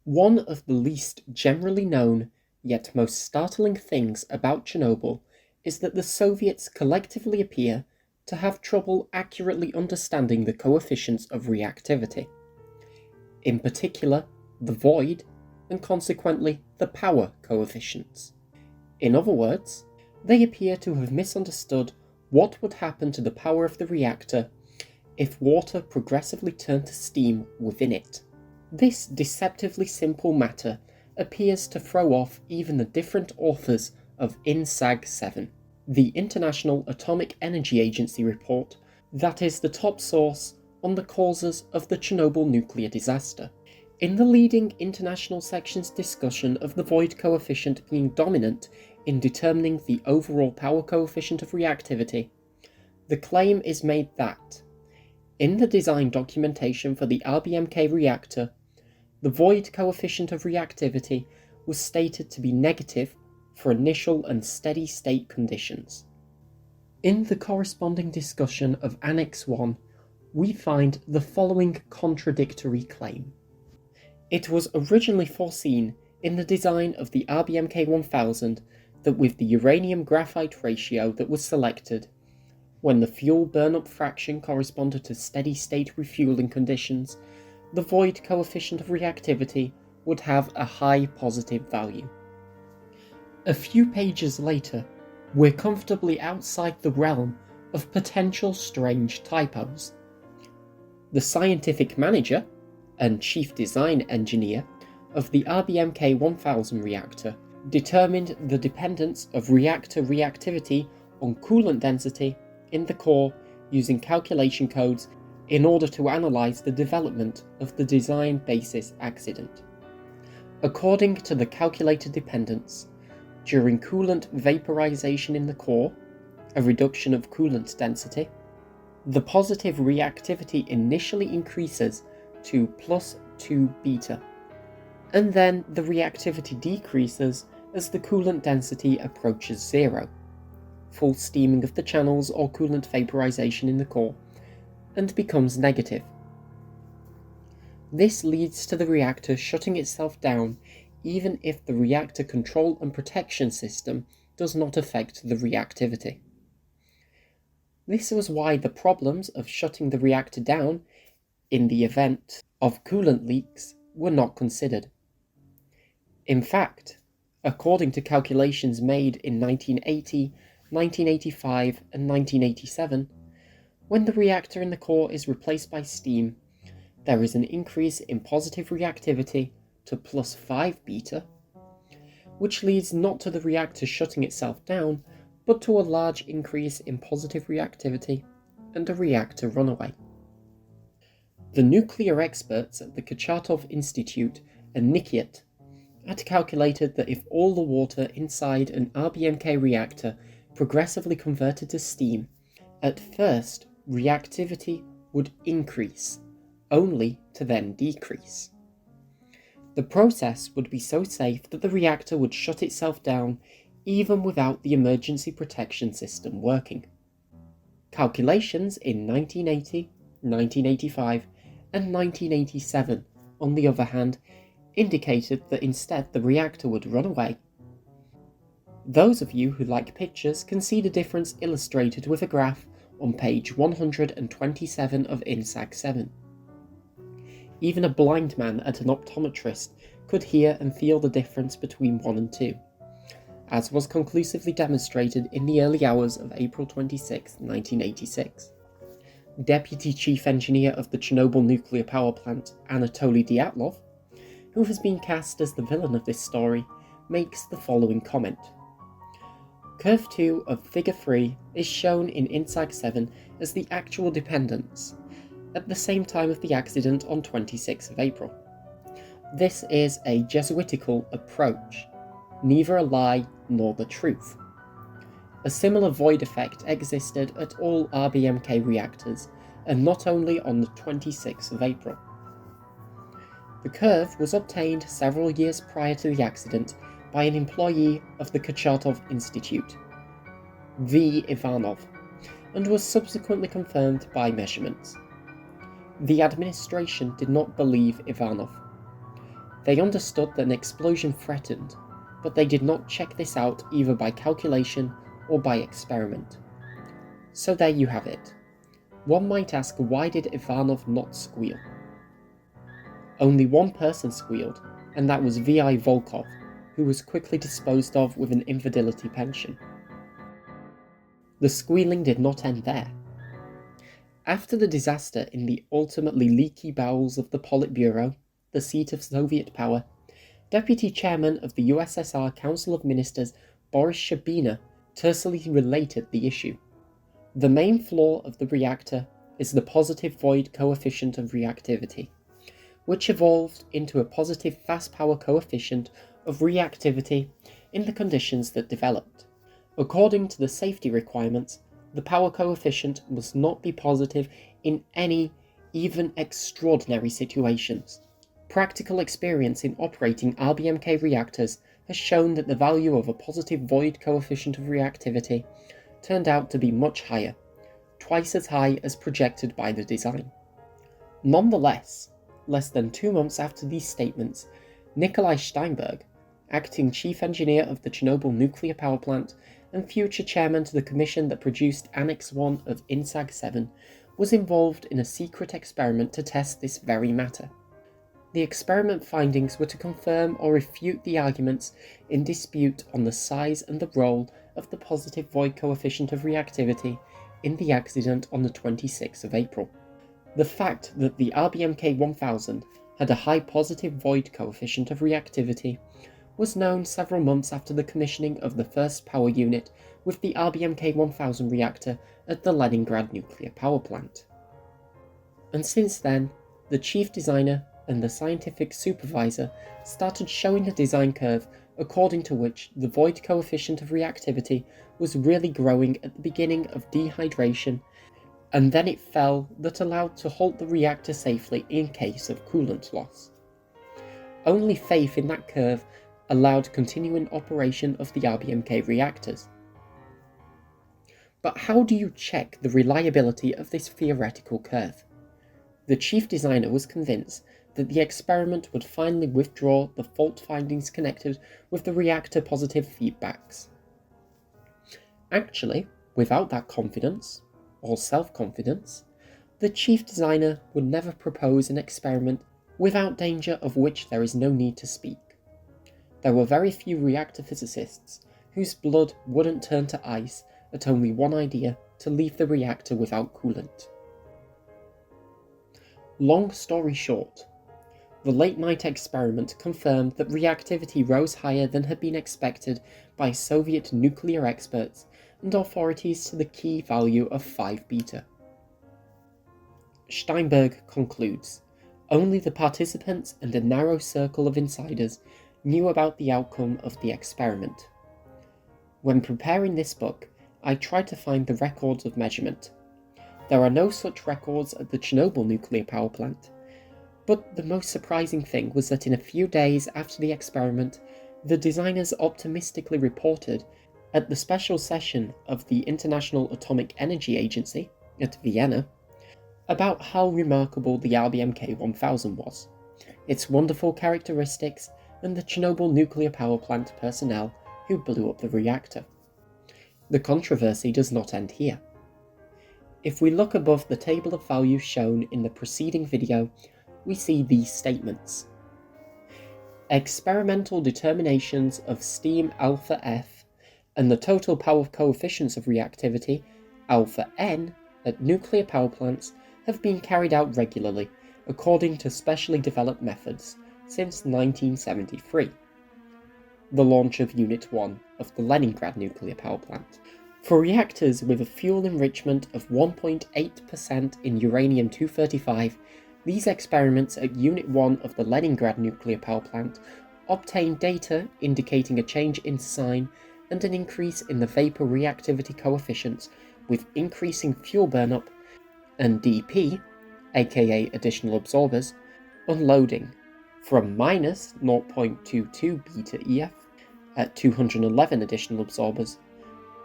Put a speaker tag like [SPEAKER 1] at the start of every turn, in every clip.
[SPEAKER 1] One of the least generally known, yet most startling things about Chernobyl is that the Soviets collectively appear to have trouble accurately understanding the coefficients of reactivity. In particular, the void, and consequently the power coefficients. In other words, they appear to have misunderstood what would happen to the power of the reactor if water progressively turned to steam within it. This deceptively simple matter appears to throw off even the different authors of INSAG 7, the International Atomic Energy Agency report that is the top source on the causes of the Chernobyl nuclear disaster. In the leading international section's discussion of the void coefficient being dominant in determining the overall power coefficient of reactivity, the claim is made that, in the design documentation for the RBMK reactor, the void coefficient of reactivity was stated to be negative for initial and steady state conditions. In the corresponding discussion of Annex 1, we find the following contradictory claim. It was originally foreseen in the design of the RBMK 1000 that with the uranium graphite ratio that was selected, when the fuel burn-up fraction corresponded to steady-state refueling conditions, the void coefficient of reactivity would have a high positive value. A few pages later, we're comfortably outside the realm of potential strange typos. The scientific manager and chief design engineer of the RBMK 1000 reactor determined the dependence of reactor reactivity on coolant density in the core using calculation codes in order to analyze the development of the design basis accident. According to the calculated dependence, during coolant vaporization in the core, a reduction of coolant density, the positive reactivity initially increases to plus 2 beta, and then the reactivity decreases as the coolant density approaches zero, full steaming of the channels or coolant vaporization in the core, and becomes negative. This leads to the reactor shutting itself down even if the reactor control and protection system does not affect the reactivity. This was why the problems of shutting the reactor down in the event of coolant leaks were not considered. In fact, according to calculations made in 1980, 1985, and 1987, when the reactor in the core is replaced by steam, there is an increase in positive reactivity to plus 5 beta, which leads not to the reactor shutting itself down, but to a large increase in positive reactivity and a reactor runaway. The nuclear experts at the Kurchatov Institute and NIKIT had calculated that if all the water inside an RBMK reactor progressively converted to steam, at first reactivity would increase, only to then decrease. The process would be so safe that the reactor would shut itself down even without the emergency protection system working. Calculations in 1980, 1985, and 1987, on the other hand, indicated that instead the reactor would run away. Those of you who like pictures can see the difference illustrated with a graph on page 127 of INSAG 7. Even a blind man at an optometrist could hear and feel the difference between 1 and 2, as was conclusively demonstrated in the early hours of April 26, 1986. Deputy Chief Engineer of the Chernobyl nuclear power plant, Anatoly Dyatlov, who has been cast as the villain of this story, makes the following comment. Curve 2 of Figure 3 is shown in INSAG 7 as the actual dependence, at the same time of the accident on 26th of April. This is a Jesuitical approach, neither a lie nor the truth. A similar void effect existed at all RBMK reactors, and not only on the 26th of April. The curve was obtained several years prior to the accident by an employee of the Kurchatov Institute, V. Ivanov, and was subsequently confirmed by measurements. The administration did not believe Ivanov. They understood that an explosion threatened, but they did not check this out either by calculation or by experiment. So there you have it. One might ask, why did Ivanov not squeal? Only one person squealed, and that was V.I. Volkov, who was quickly disposed of with an infidelity pension. The squealing did not end there. After the disaster in the ultimately leaky bowels of the Politburo, the seat of Soviet power, Deputy Chairman of the USSR Council of Ministers Boris Shabina tersely related the issue. The main flaw of the reactor is the positive void coefficient of reactivity, which evolved into a positive fast power coefficient of reactivity in the conditions that developed. According to the safety requirements, the power coefficient must not be positive in any, even extraordinary situations. Practical experience in operating RBMK reactors has shown that the value of a positive void coefficient of reactivity turned out to be much higher, twice as high as projected by the design. Nonetheless, less than 2 months after these statements, Nikolai Steinberg, acting chief engineer of the Chernobyl nuclear power plant and future chairman to the commission that produced Annex 1 of INSAG 7, was involved in a secret experiment to test this very matter. The experiment findings were to confirm or refute the arguments in dispute on the size and the role of the positive void coefficient of reactivity in the accident on the 26th of April. The fact that the RBMK 1000 had a high positive void coefficient of reactivity was known several months after the commissioning of the first power unit with the RBMK 1000 reactor at the Leningrad nuclear power plant. And since then, the chief designer and the scientific supervisor started showing the design curve according to which the void coefficient of reactivity was really growing at the beginning of dehydration, and then it fell, that allowed to halt the reactor safely in case of coolant loss. Only faith in that curve allowed continuing operation of the RBMK reactors. But how do you check the reliability of this theoretical curve? The chief designer was convinced that the experiment would finally withdraw the fault findings connected with the reactor positive feedbacks. Actually, without that confidence, or self-confidence, the chief designer would never propose an experiment without danger of which there is no need to speak. There were very few reactor physicists whose blood wouldn't turn to ice at only one idea: to leave the reactor without coolant. Long story short, the late-night experiment confirmed that reactivity rose higher than had been expected by Soviet nuclear experts and authorities to the key value of 5 beta. Steinberg concludes, only the participants and a narrow circle of insiders knew about the outcome of the experiment. When preparing this book, I tried to find the records of measurement. There are no such records at the Chernobyl nuclear power plant. But the most surprising thing was that in a few days after the experiment, the designers optimistically reported at the special session of the International Atomic Energy Agency at Vienna about how remarkable the RBMK 1000 was, its wonderful characteristics, and the Chernobyl nuclear power plant personnel who blew up the reactor. The controversy does not end here. If we look above the table of values shown in the preceding video, we see these statements. Experimental determinations of steam alpha F and the total power coefficients of reactivity, alpha N, at nuclear power plants have been carried out regularly according to specially developed methods since 1973, the launch of Unit 1 of the Leningrad nuclear power plant. For reactors with a fuel enrichment of 1.8% in uranium-235, these experiments at Unit 1 of the Leningrad nuclear power plant obtained data indicating a change in sign and an increase in the vapor reactivity coefficients with increasing fuel burnup and DP, aka additional absorbers, unloading from minus 0.22 beta EF at 211 additional absorbers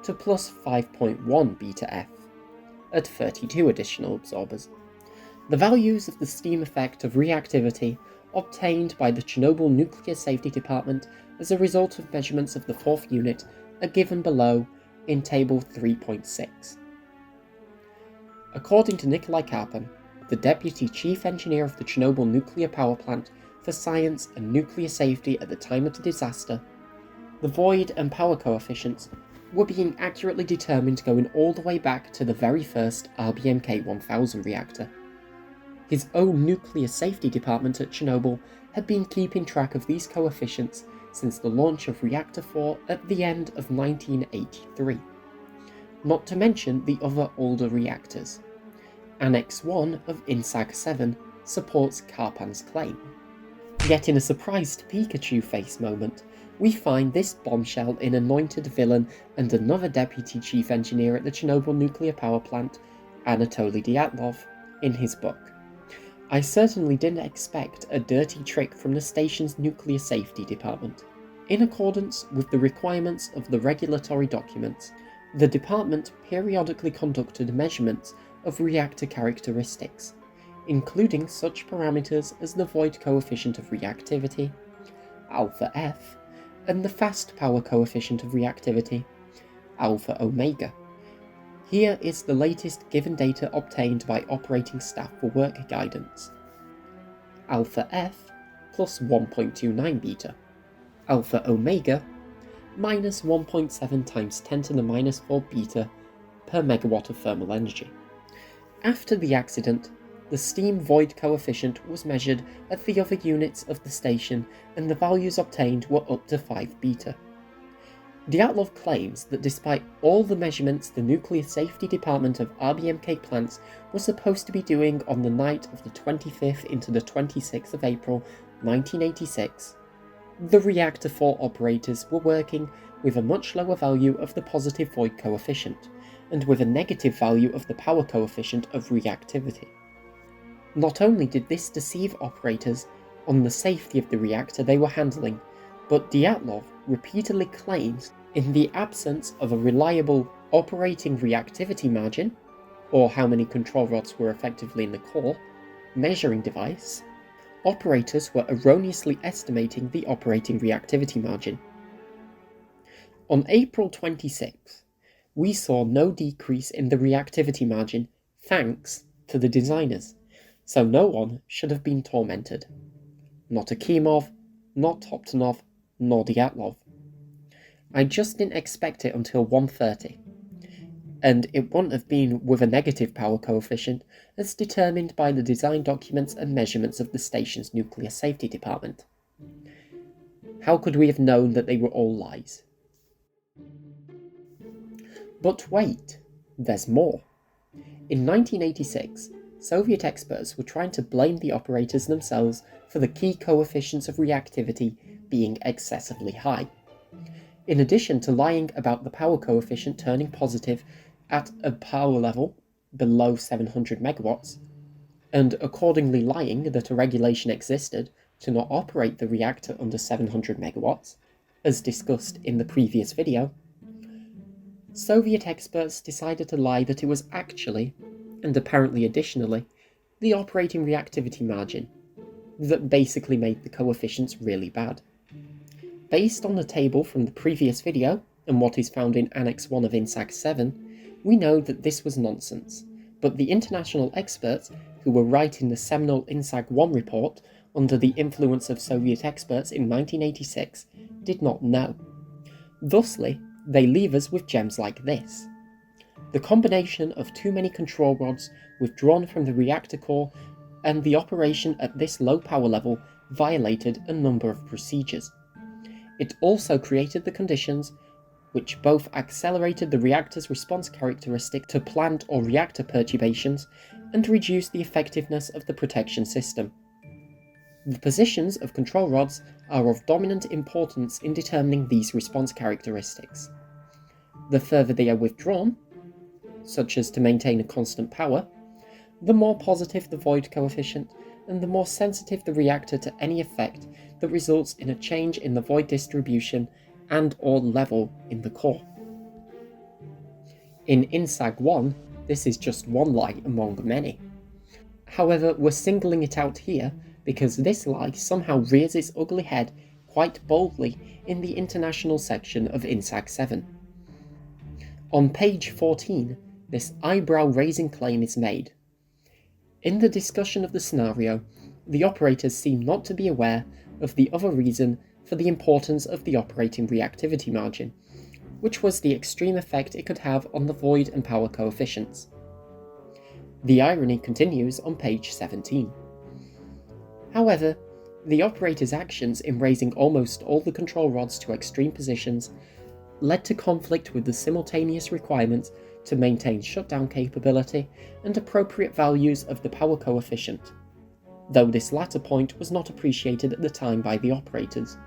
[SPEAKER 1] to plus 5.1 beta F at 32 additional absorbers. The values of the steam effect of reactivity obtained by the Chernobyl Nuclear Safety Department as a result of measurements of the fourth unit are given below in Table 3.6. According to Nikolai Karpan, the Deputy Chief Engineer of the Chernobyl Nuclear Power Plant for Science and Nuclear Safety at the time of the disaster, the void and power coefficients were being accurately determined going all the way back to the very first RBMK 1000 reactor. His own nuclear safety department at Chernobyl had been keeping track of these coefficients since the launch of Reactor 4 at the end of 1983. Not to mention the other older reactors. Annex 1 of INSAG 7 supports Karpan's claim. Yet in a surprised Pikachu face moment, we find this bombshell in Anointed Villain and another Deputy Chief Engineer at the Chernobyl Nuclear Power Plant, Anatoly Dyatlov, in his book. I certainly didn't expect a dirty trick from the station's nuclear safety department. In accordance with the requirements of the regulatory documents, the department periodically conducted measurements of reactor characteristics, including such parameters as the void coefficient of reactivity, alpha F, and the fast power coefficient of reactivity, alpha omega. Here is the latest given data obtained by operating staff for work guidance. Alpha F plus 1.29 beta, alpha omega minus 1.7 times 10 to the minus 4 beta per megawatt of thermal energy. After the accident, the steam void coefficient was measured at the other units of the station and the values obtained were up to 5 beta. Dyatlov claims that despite all the measurements the Nuclear Safety Department of RBMK plants was supposed to be doing on the night of the 25th into the 26th of April 1986, the Reactor 4 operators were working with a much lower value of the positive void coefficient, and with a negative value of the power coefficient of reactivity. Not only did this deceive operators on the safety of the reactor they were handling, but Dyatlov repeatedly claims in the absence of a reliable operating reactivity margin, or how many control rods were effectively in the core, measuring device, operators were erroneously estimating the operating reactivity margin. On April 26th, we saw no decrease in the reactivity margin thanks to the designers, so no one should have been tormented. Not Akimov, not Toptonov, nor Dyatlov. I just didn't expect it until 1:30, and it wouldn't have been with a negative power coefficient as determined by the design documents and measurements of the station's nuclear safety department. How could we have known that they were all lies? But wait, there's more. In 1986, Soviet experts were trying to blame the operators themselves for the key coefficients of reactivity being excessively high. In addition to lying about the power coefficient turning positive at a power level below 700 megawatts, and accordingly lying that a regulation existed to not operate the reactor under 700 megawatts, as discussed in the previous video, Soviet experts decided to lie that it was actually, and apparently additionally, the operating reactivity margin that basically made the coefficients really bad. Based on the table from the previous video and what is found in Annex 1 of INSAG 7, we know that this was nonsense, but the international experts who were writing the seminal INSAG 1 report under the influence of Soviet experts in 1986 did not know. Thusly, they leave us with gems like this. The combination of too many control rods withdrawn from the reactor core and the operation at this low power level violated a number of procedures. It also created the conditions which both accelerated the reactor's response characteristic to plant or reactor perturbations and reduced the effectiveness of the protection system. The positions of control rods are of dominant importance in determining these response characteristics. The further they are withdrawn, such as to maintain a constant power, the more positive the void coefficient and the more sensitive the reactor to any effect that results in a change in the void distribution and or level in the core. In INSAG 1, this is just one lie among many. However, we're singling it out here because this lie somehow rears its ugly head quite boldly in the international section of INSAG 7. On page 14, this eyebrow-raising claim is made. In the discussion of the scenario, the operators seem not to be aware of the other reason for the importance of the operating reactivity margin, which was the extreme effect it could have on the void and power coefficients. The irony continues on page 17. However, the operator's actions in raising almost all the control rods to extreme positions led to conflict with the simultaneous requirement to maintain shutdown capability and appropriate values of the power coefficient, though this latter point was not appreciated at the time by the operators.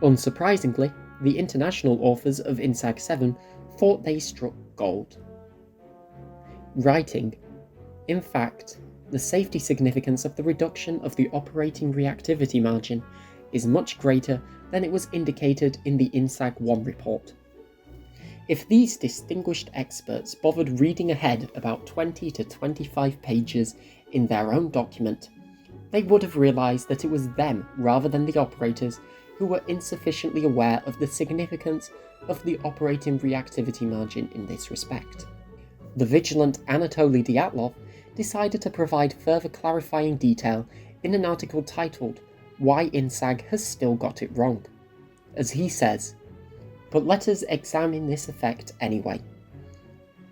[SPEAKER 1] Unsurprisingly, the international authors of INSAG 7 thought they struck gold. Writing, in fact, the safety significance of the reduction of the operating reactivity margin is much greater than it was indicated in the INSAG 1 report. If these distinguished experts bothered reading ahead about 20 to 25 pages in their own document, they would have realised that it was them rather than the operators who were insufficiently aware of the significance of the operating reactivity margin in this respect. The vigilant Anatoly Dyatlov decided to provide further clarifying detail in an article titled "Why INSAG Has Still Got It Wrong." As he says, "But let us examine this effect anyway.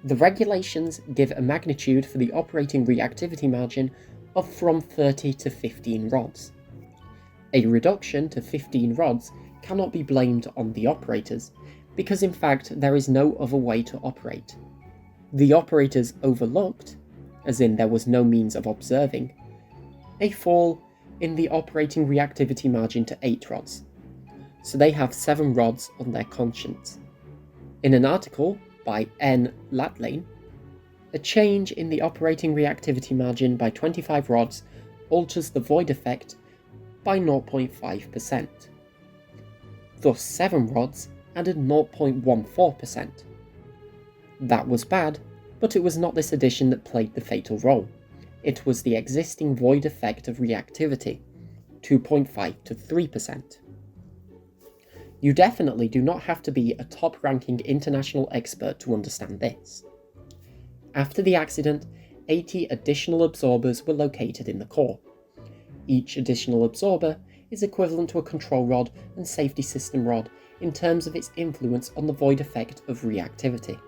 [SPEAKER 1] The regulations give a magnitude for the operating reactivity margin of from 30 to 15 rods. A reduction to 15 rods cannot be blamed on the operators, because in fact there is no other way to operate. The operators overlooked, as in there was no means of observing, a fall in the operating reactivity margin to 8 rods, so they have 7 rods on their conscience. In an article by N. Latlane, a change in the operating reactivity margin by 25 rods alters the void effect by 0.5%. Thus 7 rods added 0.14%. That was bad, but it was not this addition that played the fatal role. It was the existing void effect of reactivity, 2.5 to 3%. You definitely do not have to be a top-ranking international expert to understand this. After the accident, 80 additional absorbers were located in the core. Each additional absorber is equivalent to a control rod and safety system rod in terms of its influence on the void effect of reactivity.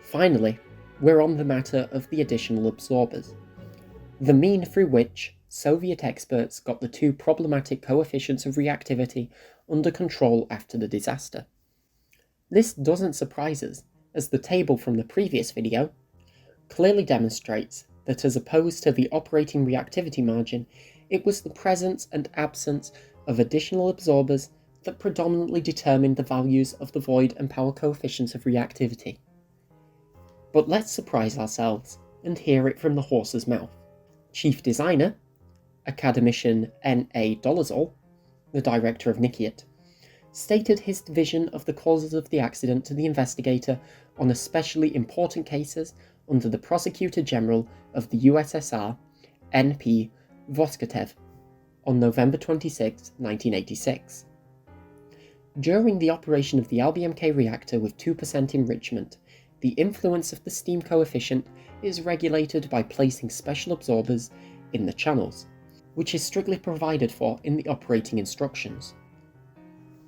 [SPEAKER 1] Finally, we're on the matter of the additional absorbers, the mean through which Soviet experts got the 2 problematic coefficients of reactivity under control after the disaster. This doesn't surprise us, as the table from the previous video clearly demonstrates that as opposed to the operating reactivity margin, it was the presence and absence of additional absorbers that predominantly determined the values of the void and power coefficients of reactivity. But let's surprise ourselves and hear it from the horse's mouth. Chief designer, academician N.A. Dolezal, the director of NICIAT, stated his vision of the causes of the accident to the investigator on especially important cases under the Prosecutor General of the USSR, N.P. Voskatev, on November 26, 1986. During the operation of the LBMK reactor with 2% enrichment, the influence of the steam coefficient is regulated by placing special absorbers in the channels, which is strictly provided for in the operating instructions.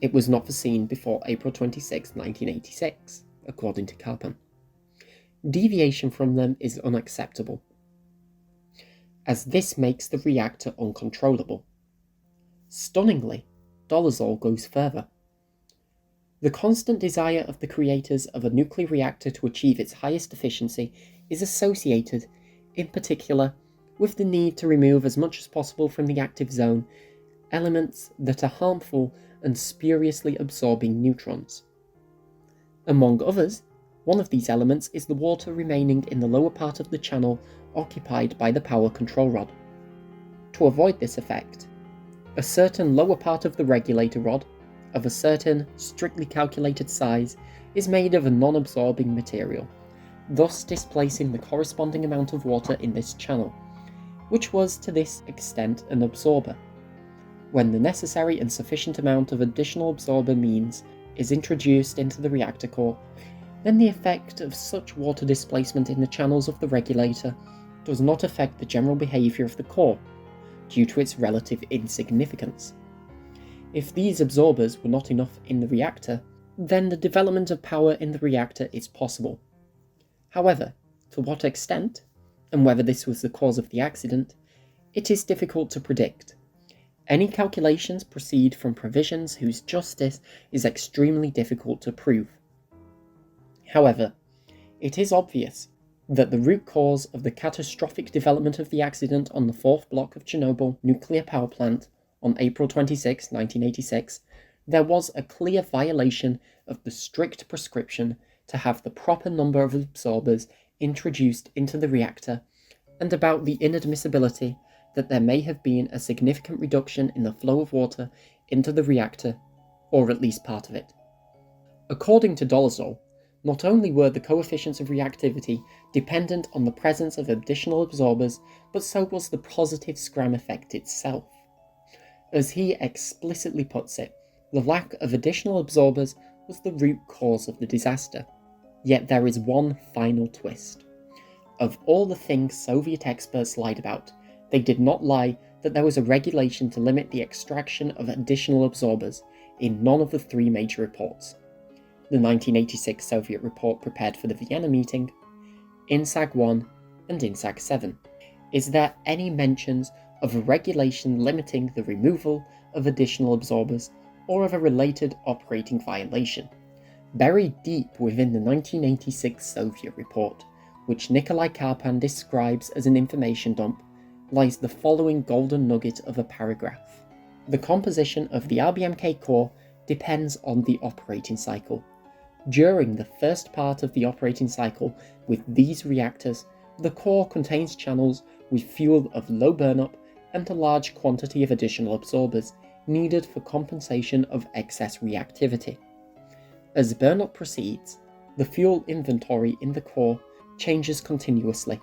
[SPEAKER 1] It was not foreseen before April 26, 1986, according to Karpan. Deviation from them is unacceptable, as this makes the reactor uncontrollable. Stunningly, Dolezal goes further. The constant desire of the creators of a nuclear reactor to achieve its highest efficiency is associated, in particular, with the need to remove as much as possible from the active zone elements that are harmful and spuriously absorbing neutrons. Among others, one of these elements is the water remaining in the lower part of the channel occupied by the power control rod. To avoid this effect, a certain lower part of the regulator rod, of a certain strictly calculated size, is made of a non-absorbing material, thus displacing the corresponding amount of water in this channel, which was to this extent an absorber. When the necessary and sufficient amount of additional absorber means is introduced into the reactor core, then the effect of such water displacement in the channels of the regulator does not affect the general behaviour of the core, due to its relative insignificance. If these absorbers were not enough in the reactor, then the development of power in the reactor is possible. However, to what extent, and whether this was the cause of the accident, it is difficult to predict. Any calculations proceed from provisions whose justice is extremely difficult to prove. However, it is obvious that the root cause of the catastrophic development of the accident on the fourth block of Chernobyl nuclear power plant on April 26, 1986, there was a clear violation of the strict prescription to have the proper number of absorbers introduced into the reactor, and about the inadmissibility that there may have been a significant reduction in the flow of water into the reactor, or at least part of it. According to Dolezal, not only were the coefficients of reactivity dependent on the presence of additional absorbers, but so was the positive Scram effect itself. As he explicitly puts it, the lack of additional absorbers was the root cause of the disaster. Yet there is one final twist. Of all the things Soviet experts lied about, they did not lie that there was a regulation to limit the extraction of additional absorbers in none of the three major reports. The 1986 Soviet report prepared for the Vienna meeting, INSAG 1 and INSAG 7. Is there any mentions of a regulation limiting the removal of additional absorbers or of a related operating violation? Buried deep within the 1986 Soviet report, which Nikolai Karpan describes as an information dump, lies the following golden nugget of a paragraph. The composition of the RBMK core depends on the operating cycle. During the first part of the operating cycle with these reactors, the core contains channels with fuel of low burnup and a large quantity of additional absorbers needed for compensation of excess reactivity. As burnup proceeds, the fuel inventory in the core changes continuously.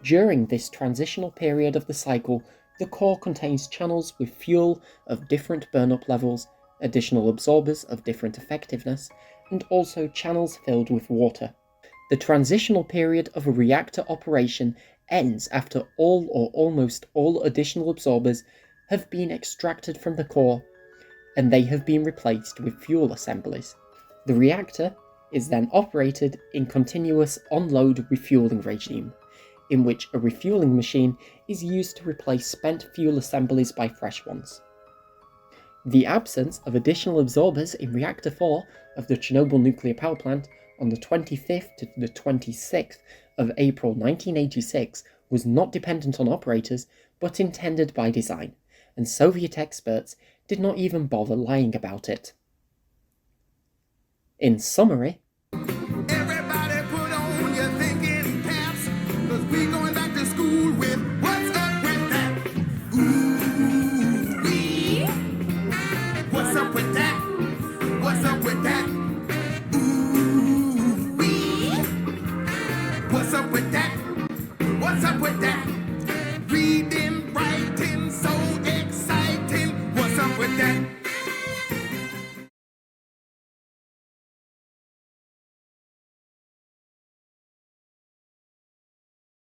[SPEAKER 1] During this transitional period of the cycle, the core contains channels with fuel of different burnup levels, additional absorbers of different effectiveness, and also channels filled with water. The transitional period of a reactor operation ends after all or almost all additional absorbers have been extracted from the core, and they have been replaced with fuel assemblies. The reactor is then operated in continuous on-load refueling regime, in which a refueling machine is used to replace spent fuel assemblies by fresh ones. The absence of additional absorbers in Reactor 4 of the Chernobyl nuclear power plant on the 25th to the 26th of April 1986 was not dependent on operators, but intended by design, and Soviet experts did not even bother lying about it. In summary,
[SPEAKER 2] everybody put on your thinking caps, 'cause we going back to school with what's up with that? Ooh-wee. What's up with that? What's up with that? Ooh-wee. What's up with that? What's up with that? Read